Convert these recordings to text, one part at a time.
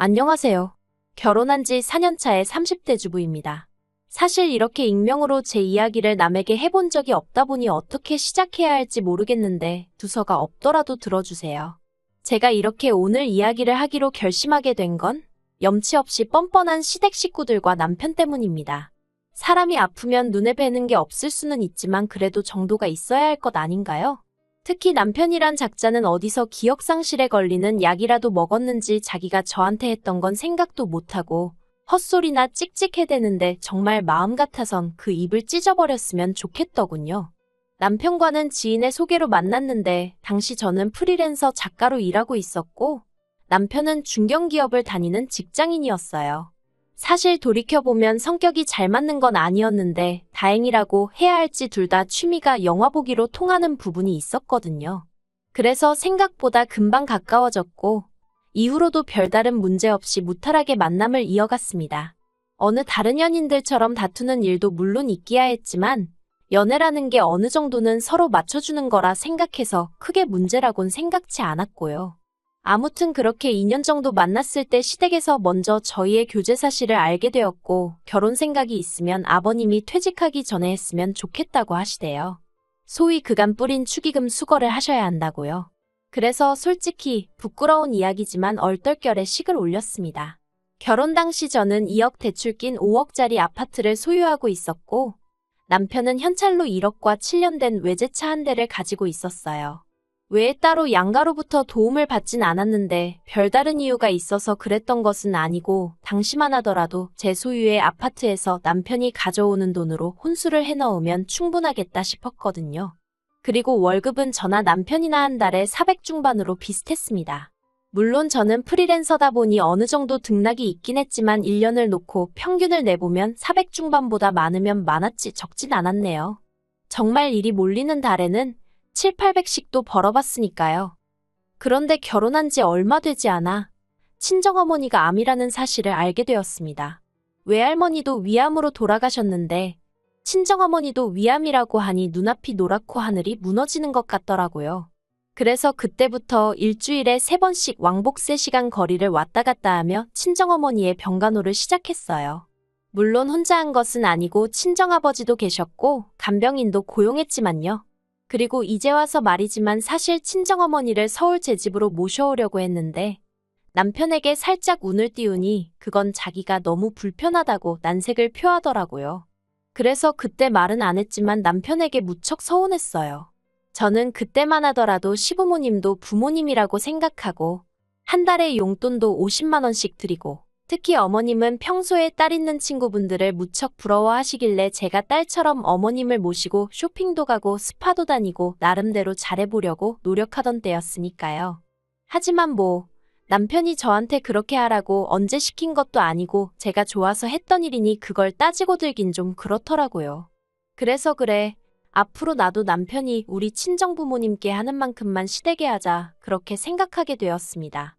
안녕하세요. 결혼한 지 4년 차의 30대 주부입니다. 사실 이렇게 익명으로 제 이야기를 남에게 해본 적이 없다 보니 어떻게 시작해야 할지 모르겠는데 두서가 없더라도 들어주세요. 제가 이렇게 오늘 이야기를 하기로 결심하게 된 건 염치 없이 뻔뻔한 시댁 식구들과 남편 때문입니다. 사람이 아프면 눈에 뵈는 게 없을 수는 있지만 그래도 정도가 있어야 할 것 아닌가요? 특히 남편이란 작자는 어디서 기억상실에 걸리는 약이라도 먹었는지 자기가 저한테 했던 건 생각도 못하고 헛소리나 찍찍해대는데 정말 마음 같아선 그 입을 찢어버렸으면 좋겠더군요. 남편과는 지인의 소개로 만났는데 당시 저는 프리랜서 작가로 일하고 있었고 남편은 중견기업을 다니는 직장인이었어요. 사실 돌이켜보면 성격이 잘 맞는 건 아니었는데 다행이라고 해야 할지 둘 다 취미가 영화 보기로 통하는 부분이 있었거든요. 그래서 생각보다 금방 가까워졌고 이후로도 별다른 문제 없이 무탈하게 만남을 이어갔습니다. 어느 다른 연인들처럼 다투는 일도 물론 있기야 했지만 연애라는 게 어느 정도는 서로 맞춰주는 거라 생각해서 크게 문제라곤 생각치 않았고요. 아무튼 그렇게 2년 정도 만났을 때 시댁에서 먼저 저희의 교제 사실을 알게 되었고 결혼 생각이 있으면 아버님이 퇴직하기 전에 했으면 좋겠다고 하시대요. 소위 그간 뿌린 축의금 수거를 하셔야 한다고요. 그래서 솔직히 부끄러운 이야기지만 얼떨결에 식을 올렸습니다. 결혼 당시 저는 2억 대출 낀 5억짜리 아파트를 소유하고 있었고 남편은 현찰로 1억과 7년 된 외제차 한 대를 가지고 있었어요. 외에 따로 양가로부터 도움을 받진 않았는데 별다른 이유가 있어서 그랬던 것은 아니고 당시만 하더라도 제 소유의 아파트에서 남편이 가져오는 돈으로 혼수를 해넣으면 충분하겠다 싶었거든요. 그리고 월급은 저나 남편이나 한 달에 400 중반으로 비슷했습니다. 물론 저는 프리랜서다 보니 어느 정도 등락이 있긴 했지만 1년을 놓고 평균을 내보면 400 중반보다 많으면 많았지 적진 않았네요. 정말 일이 몰리는 달에는 7, 800씩도 벌어봤으니까요. 그런데 결혼한 지 얼마 되지 않아 친정어머니가 암이라는 사실을 알게 되었습니다. 외할머니도 위암으로 돌아가셨는데 친정어머니도 위암이라고 하니 눈앞이 노랗고 하늘이 무너지는 것 같더라고요. 그래서 그때부터 일주일에 3번씩 왕복 3시간 거리를 왔다 갔다 하며 친정어머니의 병간호를 시작했어요. 물론 혼자 한 것은 아니고 친정아버지도 계셨고 간병인도 고용했지만요. 그리고 이제 와서 말이지만 사실 친정어머니를 서울 제 집으로 모셔오려고 했는데 남편에게 살짝 운을 띄우니 그건 자기가 너무 불편하다고 난색을 표하더라고요. 그래서 그때 말은 안 했지만 남편에게 무척 서운했어요. 저는 그때만 하더라도 시부모님도 부모님이라고 생각하고 한 달에 용돈도 50만 원씩 드리고 특히 어머님은 평소에 딸 있는 친구분들을 무척 부러워하시길래 제가 딸처럼 어머님을 모시고 쇼핑도 가고 스파도 다니고 나름대로 잘해보려고 노력하던 때였으니까요. 하지만 남편이 저한테 그렇게 하라고 언제 시킨 것도 아니고 제가 좋아서 했던 일이니 그걸 따지고 들긴 좀 그렇더라고요. 그래서 그래, 앞으로 나도 남편이 우리 친정부모님께 하는 만큼만 시댁에 하자 그렇게 생각하게 되었습니다.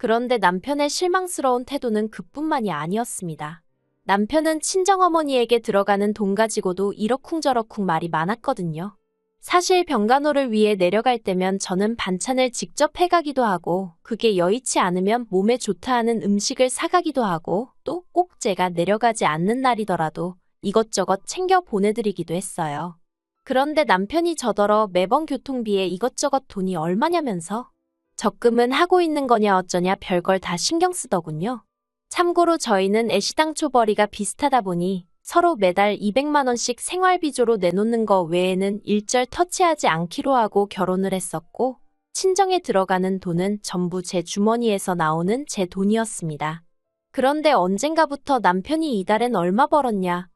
그런데 남편의 실망스러운 태도는 그뿐만이 아니었습니다. 남편은 친정어머니에게 들어가는 돈 가지고도 이러쿵저러쿵 말이 많았거든요. 사실 병간호를 위해 내려갈 때면 저는 반찬을 직접 해가기도 하고 그게 여의치 않으면 몸에 좋다 하는 음식을 사가기도 하고 또 꼭 제가 내려가지 않는 날이더라도 이것저것 챙겨 보내드리기도 했어요. 그런데 남편이 저더러 매번 교통비에 이것저것 돈이 얼마냐면서 적금은 하고 있는 거냐 어쩌냐 별걸 다 신경 쓰더군요. 참고로 저희는 애시당초벌이가 비슷하다 보니 서로 매달 200만 원씩 생활비조로 내놓는 거 외에는 일절 터치하지 않기로 하고 결혼을 했었고 친정에 들어가는 돈은 전부 제 주머니에서 나오는 제 돈이었습니다. 그런데 언젠가부터 남편이 이달엔 얼마 벌었냐,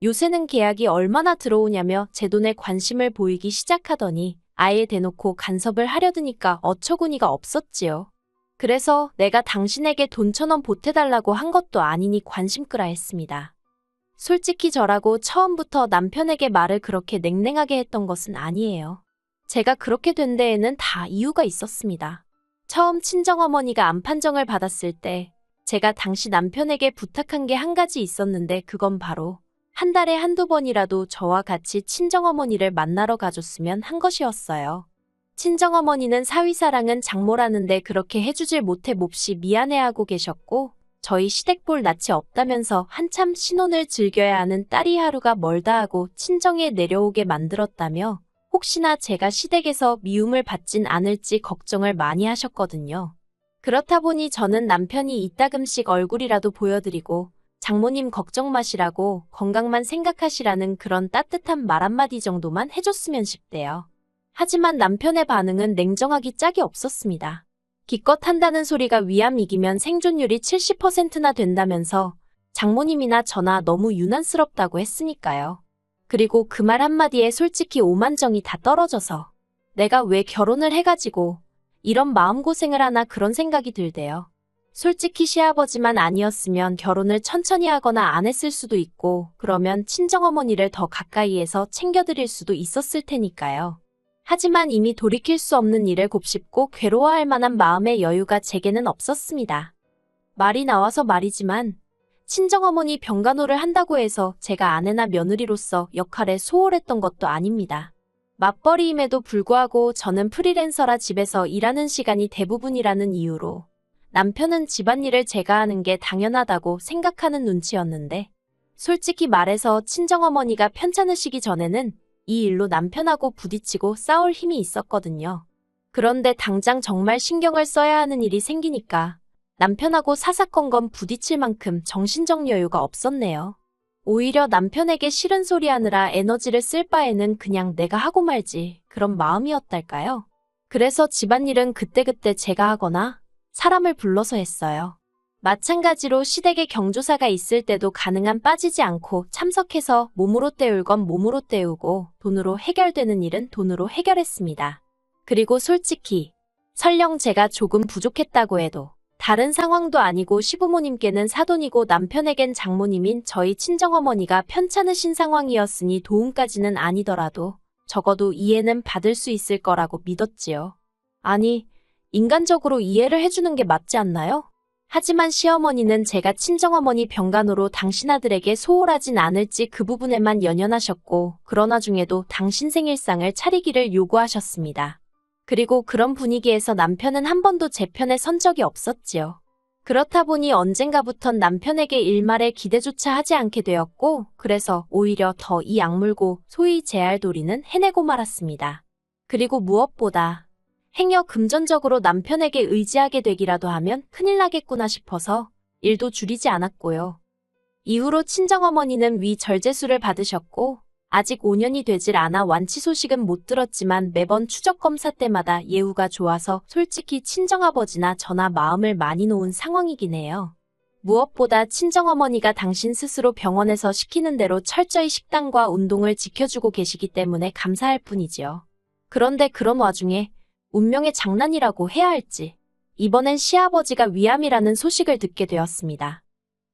요새는 계약이 얼마나 들어오냐며 제 돈에 관심을 보이기 시작하더니 아예 대놓고 간섭을 하려드니까 어처구니가 없었지요. 그래서 내가 당신에게 돈 1,000원 보태달라고 한 것도 아니니 관심 끄라 했습니다. 솔직히 저라고 처음부터 남편에게 말을 그렇게 냉랭하게 했던 것은 아니에요. 제가 그렇게 된 데에는 다 이유가 있었습니다. 처음 친정어머니가 암 판정을 받았을 때 제가 당시 남편에게 부탁한 게 한 가지 있었는데 그건 바로 한 달에 한두 번이라도 저와 같이 친정어머니를 만나러 가줬으면 한 것이었어요. 친정어머니는 사위사랑은 장모라는데 그렇게 해주질 못해 몹시 미안해하고 계셨고, 저희 시댁 볼 낯이 없다면서 한참 신혼을 즐겨야 하는 딸이 하루가 멀다 하고 친정에 내려오게 만들었다며 혹시나 제가 시댁에서 미움을 받진 않을지 걱정을 많이 하셨거든요. 그렇다 보니 저는 남편이 이따금씩 얼굴이라도 보여드리고 장모님 걱정 마시라고 건강만 생각하시라는 그런 따뜻한 말 한마디 정도만 해줬으면 싶대요. 하지만 남편의 반응은 냉정하기 짝이 없었습니다. 기껏 한다는 소리가 위암 이기면 생존율이 70%나 된다면서 장모님이나 저나 너무 유난스럽다고 했으니까요. 그리고 그 말 한마디에 솔직히 오만정이 다 떨어져서 내가 왜 결혼을 해가지고 이런 마음고생을 하나 그런 생각이 들대요. 솔직히 시아버지만 아니었으면 결혼을 천천히 하거나 안 했을 수도 있고 그러면 친정어머니를 더 가까이에서 챙겨드릴 수도 있었을 테니까요. 하지만 이미 돌이킬 수 없는 일을 곱씹고 괴로워할 만한 마음의 여유가 제게는 없었습니다. 말이 나와서 말이지만 친정어머니 병간호를 한다고 해서 제가 아내나 며느리로서 역할에 소홀했던 것도 아닙니다. 맞벌이임에도 불구하고 저는 프리랜서라 집에서 일하는 시간이 대부분이라는 이유로 남편은 집안일을 제가 하는 게 당연하다고 생각하는 눈치였는데 솔직히 말해서 친정어머니가 편찮으시기 전에는 이 일로 남편하고 부딪히고 싸울 힘이 있었거든요. 그런데 당장 정말 신경을 써야 하는 일이 생기니까 남편하고 사사건건 부딪힐 만큼 정신적 여유가 없었네요. 오히려 남편에게 싫은 소리 하느라 에너지를 쓸 바에는 그냥 내가 하고 말지 그런 마음이었달까요? 그래서 집안일은 그때그때 제가 하거나 사람을 불러서 했어요. 마찬가지로 시댁에 경조사가 있을 때도 가능한 빠지지 않고 참석해서 몸으로 때울 건 몸으로 때우고 돈으로 해결되는 일은 돈으로 해결했습니다. 그리고 솔직히 설령 제가 조금 부족했다고 해도 다른 상황도 아니고 시부모님께는 사돈이고 남편에겐 장모님인 저희 친정어머니가 편찮으신 상황이었으니 도움까지는 아니더라도 적어도 이해는 받을 수 있을 거라고 믿었지요. 아니, 인간적으로 이해를 해주는 게 맞지 않나요? 하지만 시어머니는 제가 친정어머니 병간호로 당신 아들에게 소홀하진 않을지 그 부분에만 연연하셨고 그런 와중에도 당신 생일상을 차리기를 요구하셨습니다. 그리고 그런 분위기에서 남편은 한 번도 제 편에 선 적이 없었지요. 그렇다 보니 언젠가부턴 남편에게 일말의 기대조차 하지 않게 되었고 그래서 오히려 더 이 악물고 소위 제알도리는 해내고 말았습니다. 그리고 무엇보다 행여 금전적으로 남편에게 의지하게 되기라도 하면 큰일 나겠구나 싶어서 일도 줄이지 않았고요. 이후로 친정어머니는 위 절제수를 받으셨고 아직 5년이 되질 않아 완치 소식은 못 들었지만 매번 추적검사 때마다 예후가 좋아서 솔직히 친정아버지나 저나 마음을 많이 놓은 상황이긴 해요. 무엇보다 친정어머니가 당신 스스로 병원에서 시키는 대로 철저히 식단과 운동을 지켜주고 계시기 때문에 감사할 뿐이지요. 그런데 그런 와중에 운명의 장난이라고 해야 할지 이번엔 시아버지가 위암이라는 소식을 듣게 되었습니다.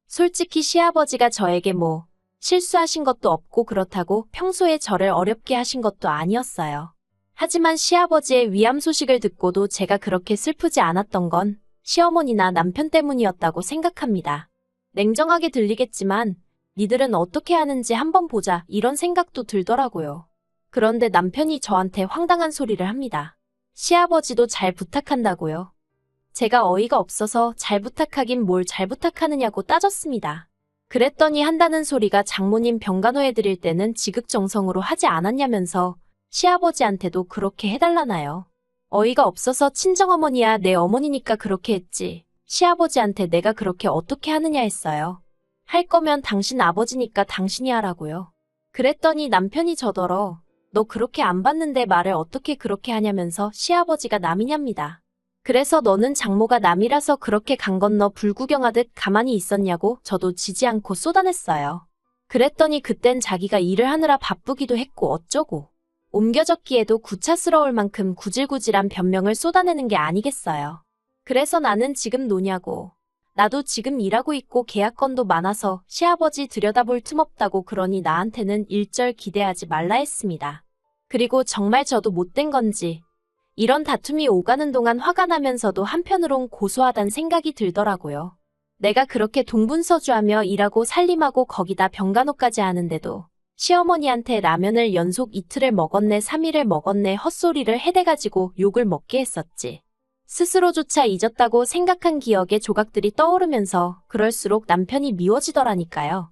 솔직히 시아버지가 저에게 뭐 실수하신 것도 없고 그렇다고 평소에 저를 어렵게 하신 것도 아니었어요. 하지만 시아버지의 위암 소식을 듣고도 제가 그렇게 슬프지 않았던 건 시어머니나 남편 때문이었다고 생각합니다. 냉정하게 들리겠지만 니들은 어떻게 하는지 한번 보자 이런 생각도 들더라고요. 그런데 남편이 저한테 황당한 소리를 합니다. 시아버지도 잘 부탁한다고요. 제가 어이가 없어서 잘 부탁하긴 뭘 잘 부탁하느냐고 따졌습니다. 그랬더니 한다는 소리가 장모님 병간호해드릴 때는 지극정성으로 하지 않았냐면서 시아버지한테도 그렇게 해달라나요. 어이가 없어서 친정어머니야 내 어머니니까 그렇게 했지. 시아버지한테 내가 그렇게 어떻게 하느냐 했어요. 할 거면 당신 아버지니까 당신이 하라고요. 그랬더니 남편이 저더러 너 그렇게 안 봤는데 말을 어떻게 그렇게 하냐면서 시아버지가 남이냐입니다. 그래서 너는 장모가 남이라서 그렇게 강 건너 불구경하듯 가만히 있었냐고 저도 지지 않고 쏟아냈어요. 그랬더니 그땐 자기가 일을 하느라 바쁘기도 했고 어쩌고 옮겨졌기에도 구차스러울 만큼 구질구질한 변명을 쏟아내는 게 아니겠어요. 그래서 나는 지금 노냐고. 나도 지금 일하고 있고 계약건도 많아서 시아버지 들여다볼 틈 없다고 그러니 나한테는 일절 기대하지 말라 했습니다. 그리고 정말 저도 못된 건지 이런 다툼이 오가는 동안 화가 나면서도 한편으론 고소하단 생각이 들더라고요. 내가 그렇게 동분서주하며 일하고 살림하고 거기다 병간호까지 하는데도 시어머니한테 라면을 연속 이틀을 먹었네 3일을 먹었네 헛소리를 해대가지고 욕을 먹게 했었지. 스스로조차 잊었다고 생각한 기억의 조각들이 떠오르면서 그럴수록 남편이 미워지더라니까요.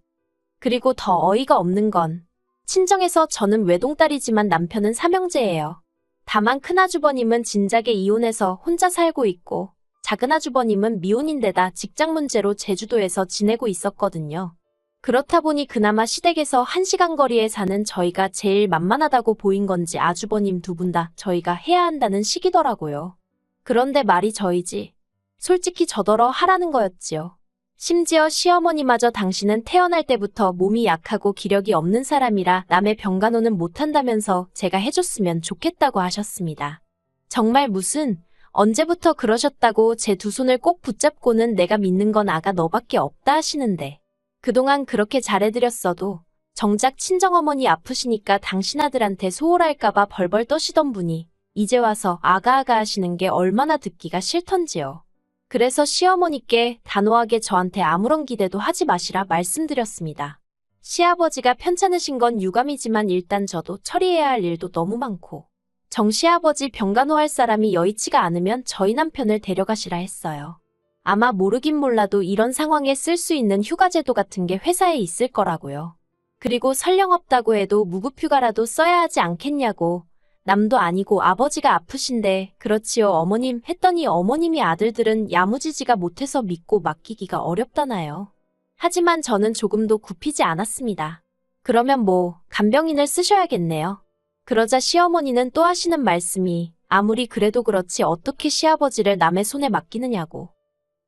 그리고 더 어이가 없는 건 친정에서 저는 외동딸이지만 남편은 삼형제예요. 다만 큰아주버님은 진작에 이혼해서 혼자 살고 있고 작은아주버님은 미혼인데다 직장 문제로 제주도에서 지내고 있었거든요. 그렇다 보니 그나마 시댁에서 1시간 거리에 사는 저희가 제일 만만하다고 보인 건지 아주버님 두 분 다 저희가 해야 한다는 식이더라고요. 그런데 말이 저희지. 솔직히 저더러 하라는 거였지요. 심지어 시어머니마저 당신은 태어날 때부터 몸이 약하고 기력이 없는 사람이라 남의 병간호는 못한다면서 제가 해줬으면 좋겠다고 하셨습니다. 정말 무슨 언제부터 그러셨다고 제 두 손을 꼭 붙잡고는 내가 믿는 건 아가 너밖에 없다 하시는데 그동안 그렇게 잘해드렸어도 정작 친정어머니 아프시니까 당신 아들한테 소홀할까봐 벌벌 떠시던 분이 이제 와서 아가아가 하시는 게 얼마나 듣기가 싫던지요. 그래서 시어머니께 단호하게 저한테 아무런 기대도 하지 마시라 말씀드렸습니다. 시아버지가 편찮으신 건 유감이지만 일단 저도 처리해야 할 일도 너무 많고 정 시아버지 병간호할 사람이 여의치가 않으면 저희 남편을 데려가시라 했어요. 아마 모르긴 몰라도 이런 상황에 쓸 수 있는 휴가제도 같은 게 회사에 있을 거라고요. 그리고 설령 없다고 해도 무급휴가라도 써야 하지 않겠냐고. 남도 아니고 아버지가 아프신데 그렇지요 어머님 했더니 어머님이 아들들은 야무지지가 못해서 믿고 맡기기가 어렵다나요. 하지만 저는 조금도 굽히지 않았습니다. 그러면 뭐 간병인을 쓰셔야겠네요. 그러자 시어머니는 또 하시는 말씀이 아무리 그래도 그렇지 어떻게 시아버지를 남의 손에 맡기느냐고.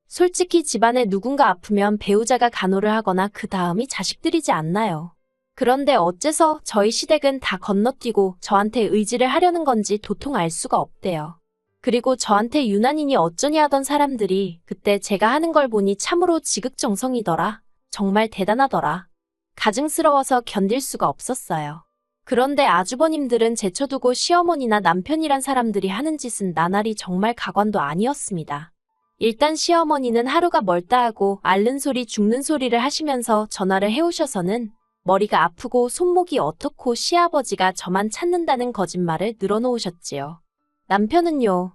솔직히 집안에 누군가 아프면 배우자가 간호를 하거나 그 다음이 자식들이지 않나요. 그런데 어째서 저희 시댁은 다 건너뛰고 저한테 의지를 하려는 건지 도통 알 수가 없대요. 그리고 저한테 유난히니 어쩌니 하던 사람들이 그때 제가 하는 걸 보니 참으로 지극정성이더라. 정말 대단하더라. 가증스러워서 견딜 수가 없었어요. 그런데 아주버님들은 제쳐두고 시어머니나 남편이란 사람들이 하는 짓은 나날이 정말 가관도 아니었습니다. 일단 시어머니는 하루가 멀다 하고 앓는 소리 죽는 소리를 하시면서 전화를 해오셔서는 머리가 아프고 손목이 어떻고 시아버지가 저만 찾는다는 거짓말을 늘어놓으셨지요. 남편은요.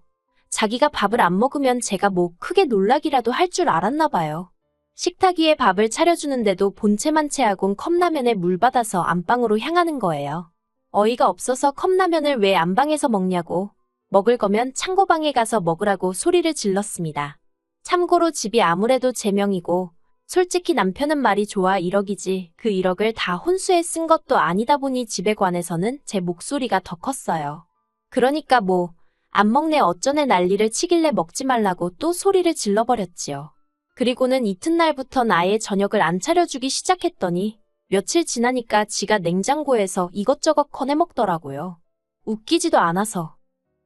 자기가 밥을 안 먹으면 제가 뭐 크게 놀라기라도 할 줄 알았나 봐요. 식탁 위에 밥을 차려주는데도 본체만 채하곤 컵라면에 물 받아서 안방으로 향하는 거예요. 어이가 없어서 컵라면을 왜 안방에서 먹냐고. 먹을 거면 창고방에 가서 먹으라고 소리를 질렀습니다. 참고로 집이 아무래도 제 명이고 솔직히 남편은 말이 좋아 1억이지 그 1억을 다 혼수에 쓴 것도 아니다 보니 집에 관해서는 제 목소리가 더 컸어요. 그러니까 뭐 안 먹네 어쩌네 난리를 치길래 먹지 말라고 또 소리를 질러버렸지요. 그리고는 이튿날부턴 아예 저녁을 안 차려주기 시작했더니 며칠 지나니까 지가 냉장고에서 이것저것 꺼내 먹더라고요. 웃기지도 않아서.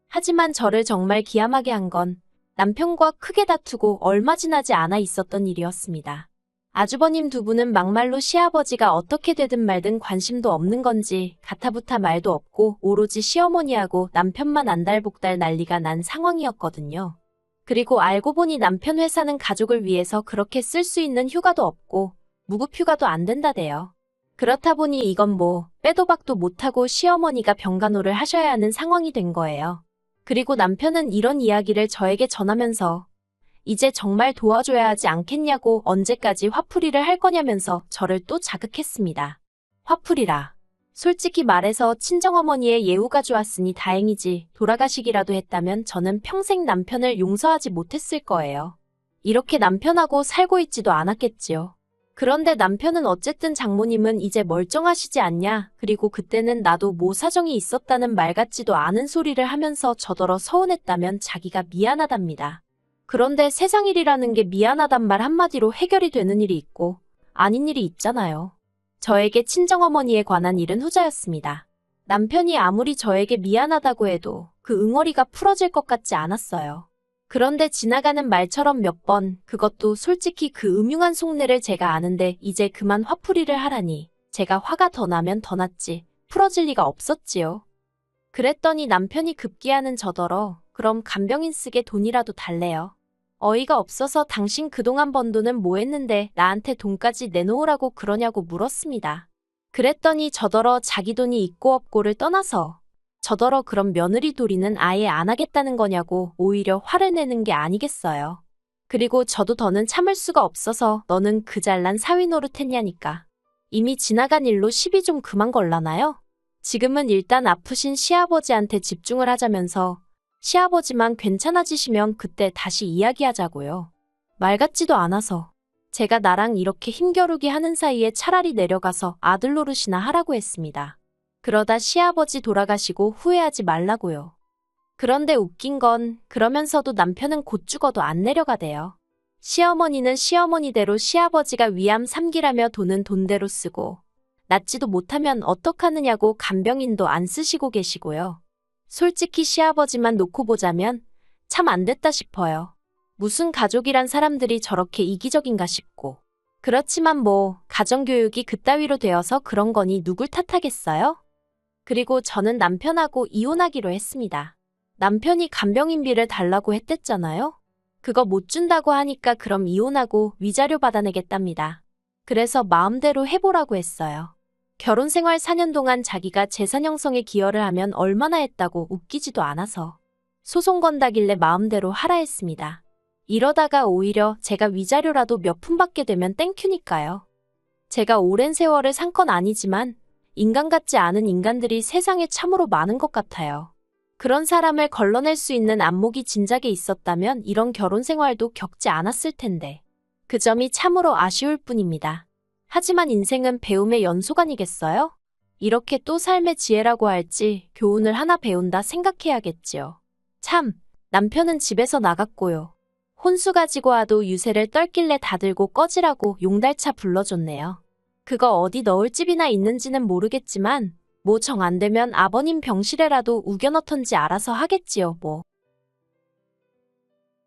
하지만 저를 정말 기함하게 한 건 남편과 크게 다투고 얼마 지나지 않아 있었던 일이었습니다. 아주버님 두 분은 막말로 시아버지가 어떻게 되든 말든 관심도 없는 건지 가타부타 말도 없고 오로지 시어머니하고 남편만 안달복달 난리가 난 상황이었거든요. 그리고 알고 보니 남편 회사는 가족을 위해서 그렇게 쓸 수 있는 휴가도 없고 무급휴가도 안 된다대요. 그렇다 보니 이건 뭐 빼도 박도 못하고 시어머니가 병간호를 하셔야 하는 상황이 된 거예요. 그리고 남편은 이런 이야기를 저에게 전하면서 이제 정말 도와줘야 하지 않겠냐고 언제까지 화풀이를 할 거냐면서 저를 또 자극했습니다. 화풀이라. 솔직히 말해서 친정어머니의 예우가 좋았으니 다행이지 돌아가시기라도 했다면 저는 평생 남편을 용서하지 못했을 거예요. 이렇게 남편하고 살고 있지도 않았겠지요. 그런데 남편은 어쨌든 장모님은 이제 멀쩡하시지 않냐 그리고 그때는 나도 뭐 사정이 있었다는 말 같지도 않은 소리를 하면서 저더러 서운했다면 자기가 미안하답니다. 그런데 세상 일이라는 게 미안하단 말 한마디로 해결이 되는 일이 있고 아닌 일이 있잖아요. 저에게 친정어머니에 관한 일은 후자였습니다. 남편이 아무리 저에게 미안하다고 해도 그 응어리가 풀어질 것 같지 않았어요. 그런데 지나가는 말처럼 몇 번 그것도 솔직히 그 음흉한 속내를 제가 아는데 이제 그만 화풀이를 하라니 제가 화가 더 나면 더 났지 풀어질 리가 없었지요. 그랬더니 남편이 급기야는 저더러 그럼 간병인 쓰게 돈이라도 달래요. 어이가 없어서 당신 그동안 번 돈은 뭐 했는데 나한테 돈까지 내놓으라고 그러냐고 물었습니다. 그랬더니 저더러 자기 돈이 있고 없고를 떠나서 저더러 그럼 며느리 도리는 아예 안 하겠다는 거냐고 오히려 화를 내는 게 아니겠어요. 그리고 저도 더는 참을 수가 없어서 너는 그 잘난 사위 노릇했냐니까. 이미 지나간 일로 시비 좀 그만 걸라나요? 지금은 일단 아프신 시아버지한테 집중을 하자면서 시아버지만 괜찮아지시면 그때 다시 이야기하자고요. 말 같지도 않아서 제가 나랑 이렇게 힘겨루기 하는 사이에 차라리 내려가서 아들 노릇이나 하라고 했습니다. 그러다 시아버지 돌아가시고 후회하지 말라고요. 그런데 웃긴 건 그러면서도 남편은 곧 죽어도 안 내려가대요. 시어머니는 시어머니대로 시아버지가 위암 3기라며 돈은 돈대로 쓰고 낫지도 못하면 어떡하느냐고 간병인도 안 쓰시고 계시고요. 솔직히 시아버지만 놓고 보자면 참 안 됐다 싶어요. 무슨 가족이란 사람들이 저렇게 이기적인가 싶고. 그렇지만 뭐 가정교육이 그따위로 되어서 그런 거니 누굴 탓하겠어요? 그리고 저는 남편하고 이혼하기로 했습니다. 남편이 간병인비를 달라고 했댔잖아요. 그거 못 준다고 하니까 그럼 이혼하고 위자료 받아내겠답니다. 그래서 마음대로 해보라고 했어요. 결혼 생활 4년 동안 자기가 재산 형성에 기여를 하면 얼마나 했다고 웃기지도 않아서 소송 건다길래 마음대로 하라 했습니다. 이러다가 오히려 제가 위자료라도 몇 푼 받게 되면 땡큐니까요. 제가 오랜 세월을 산 건 아니지만 인간 같지 않은 인간들이 세상에 참으로 많은 것 같아요. 그런 사람을 걸러낼 수 있는 안목이 진작에 있었다면 이런 결혼 생활도 겪지 않았을 텐데. 그 점이 참으로 아쉬울 뿐입니다. 하지만 인생은 배움의 연속아니겠어요? 이렇게 또 삶의 지혜라고 할지 교훈을 하나 배운다 생각해야겠지요. 참, 남편은 집에서 나갔고요. 혼수 가지고 와도 유세를 떨길래 다 들고 꺼지라고 용달차 불러줬네요. 그거 어디 넣을 집이나 있는지는 모르겠지만 뭐 정 안 되면 아버님 병실에라도 우겨 넣던지 알아서 하겠지요, 뭐.